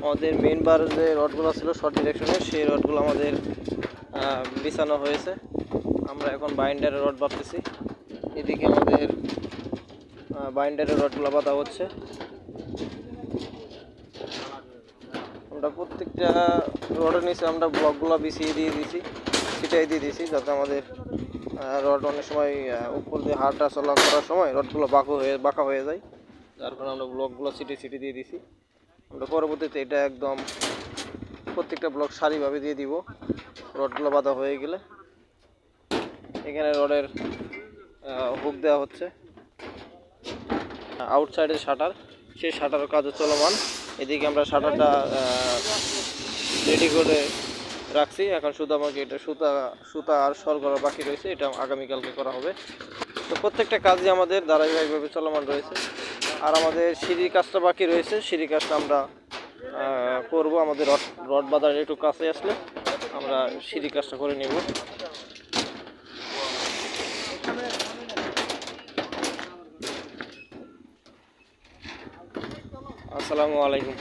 আমাদের মেইন বার যে রডগুলো ছিল শর্ট ডিরেকশনের, সেই রডগুলো আমাদের বিছানো হয়েছে। আমরা এখন বাইন্ডারের রড বাঁধতেছি। এদিকে আমাদের বাইন্ডারের রডগুলো বাঁধা হচ্ছে। আমরা প্রত্যেকটা রডের নিচে আমরা ব্লকগুলো বিছিয়ে দিয়ে দিয়েছি, যাতে আমাদের রড অনেক সময় উপর দিয়ে হাঁটা চলা করার সময় রডগুলো বাঁকা হয়ে যায়। যার কারণে আমরা ব্লকগুলো ছিটিয়ে দিয়ে দিছি। আমরা পরবর্তীতে এটা একদম প্রত্যেকটা ব্লক সারিভাবে দিয়ে দিব রডগুলো বাঁধা হয়ে গেলে। এখানে রডের হুক দেওয়া হচ্ছে। আউটসাইডের শাটার, সেই শাটারের কাজও চলমান। এদিকে আমরা শাটারটা রেডি করে রাখছি। এখন শুধু আমাকে এটা সুতা আর সর করা বাকি রয়েছে, এটা আগামীকালকে করা হবে। তো প্রত্যেকটা কাজই আমাদের ধারাবাহিকভাবে চলমান রয়েছে। আর আমাদের সিঁড়ির কাজটা বাকি রয়েছে, সিঁড়ির কাজটা আমরা করব। আমাদের রড বাঁধার একটু কাছে আসলে আমরা সিঁড়ির কাজটা করে নেব। আসসালামু আলাইকুম।